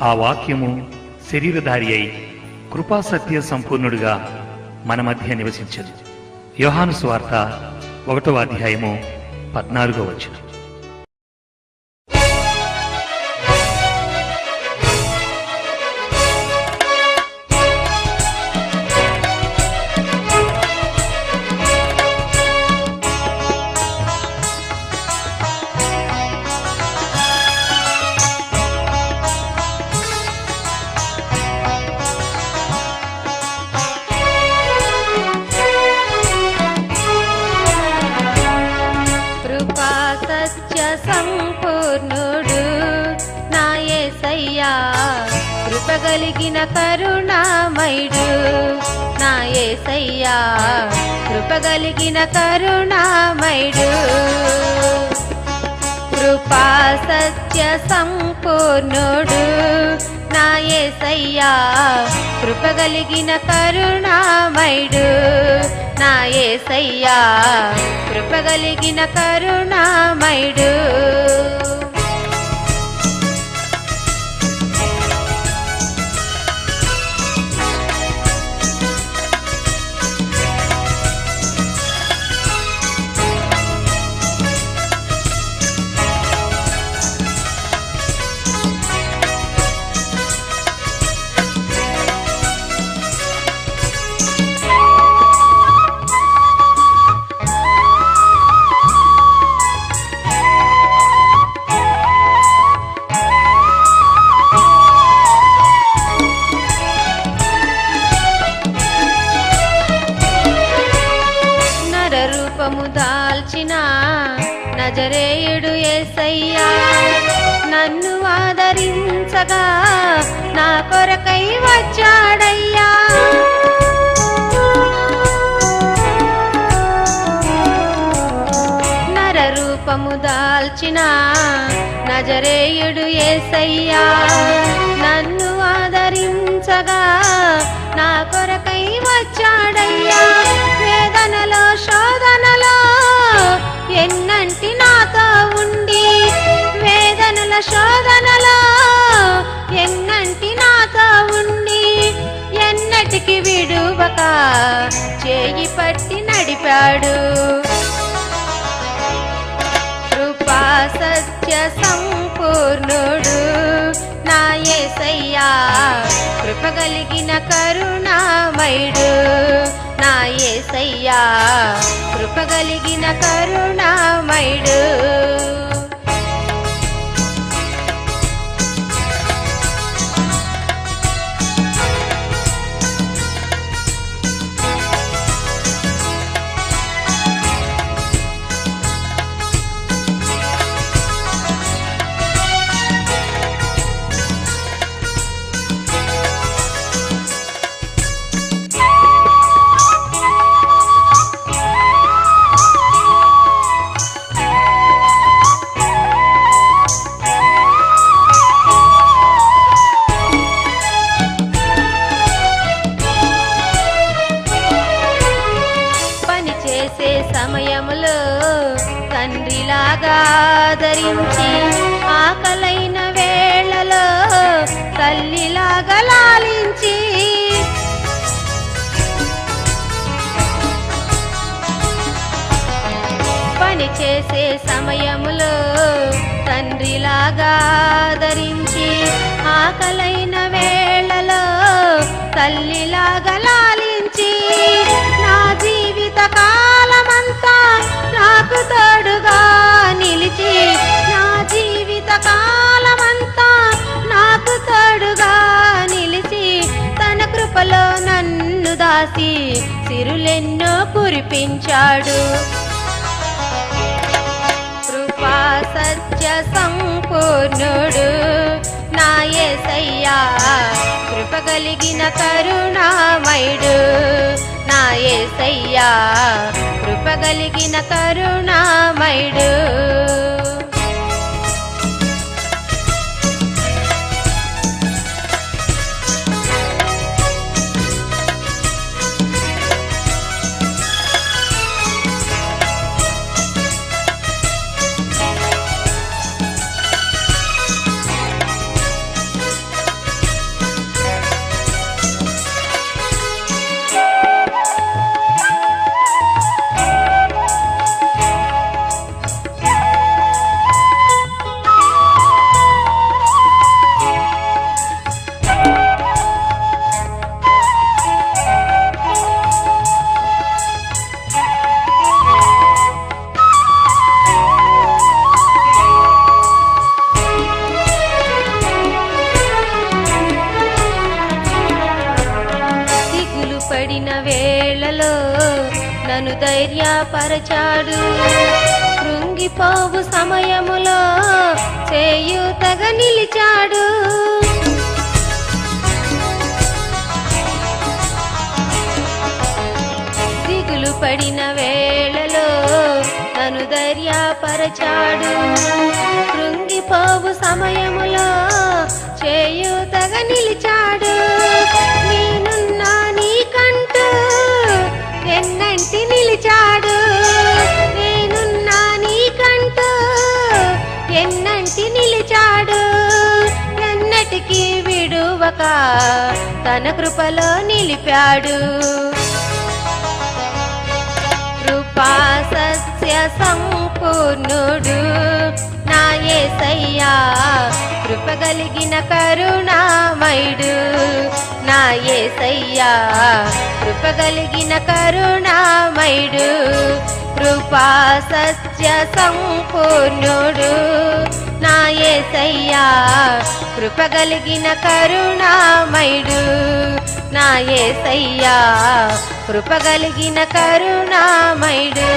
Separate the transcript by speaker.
Speaker 1: ఆ వాక్యము శరీరధారి అయి కృపాసత్య సంపూర్ణుడుగా మన మధ్య నివసించదు. యోహాను సువార్త 1వ అధ్యాయము 14వ వచనం.
Speaker 2: సంపూర్ణుడు నా యేసయ్యా, కృపగలిగిన కరుణామయుడు. నా యేసయ్యా, కృపగలిగిన కరుణామయుడు. కృపా సత్య సంపూర్ణుడు నా యేసయ్యా, కృపగలిగిన కరుణామయుడు. నా యేసయ్యా, కృపగలిగిన కరుణామయుడు. రూపము దాల్చిన నజరేయుడు యేసయ్యా, నన్ను ఆదరించగా నా కొరకై వచ్చాడయ్యా. నర రూపము దాల్చిన నజరేయుడు యేసయ్యా, నన్ను ఆదరించగా నా కొరకై వచ్చాడయ్యా. వేదనలో శోధనలో ఎన్నంటి నాతో ఉండి, వేదనల శోధనలో ఎన్నంటి నాతో ఉండి, ఎన్నటికి విడువక చేయి పట్టి నడిపాడు. కృపా సత్య సంపూర్ణుడు నా యేసయ్యా, కృపగలిగిన కరుణామయుడు. నా యేసయ్యా, కృపగలిగిన కరుణామయుడు. సమయములో తండ్రిలాగా ఆదరించి, ఆకలైన వేళలో తల్లిలాగా లాలించి, పని చేసే సమయములో తండ్రిలాగా ఆదరించి, ఆకలైన వేళలో తల్లిలాగా లాలించి, నా జీవిత కాలమంతా నాకు తోడుగా నిలిచి, నా జీవిత కాలమంతా నాకు తోడుగా నిలిచి, తన కృపలో నన్ను దాసి సిరులెన్నో కురిపించాడు. కృపా సత్య సంపూర్ణుడు నా యేసయ్యా, కృపగలిగిన కరుణామయుడు. నా యేసయ్యా, కృపగలిగిన కరుణామయుడు. పడిన వేళలో నన్ను ధైర్యపరచాడు. కృంగిపోవు సమయములో చేయూతగా నిలిచాడు. దిగులు పడిన వేళలో నన్ను ధైర్యపరచాడు. కృంగిపోవు సమయములో చేయూతగా నిలిచాడు. నేనున్నా నీకంటూ ఎన్నంటి నిలిచాడు. నేనున్నా నీకంటూ ఎన్నంటి నిలిచాడు. ఎన్నటికీ విడువక తన కృపలో నిలిపాడు. కృపా సత్య సంపూర్ణుడు నా యేసయ్యా, కృప కలిగిన కరుణామయుడు నా యేసయ్యా, కృప కలిగిన కరుణామయుడు. కృపా సత్య సంపూర్ణుడు నా యేసయ్యా, కృప కలిగిన కరుణామయుడు నా యేసయ్యా, కృప కలిగిన కరుణామయుడు.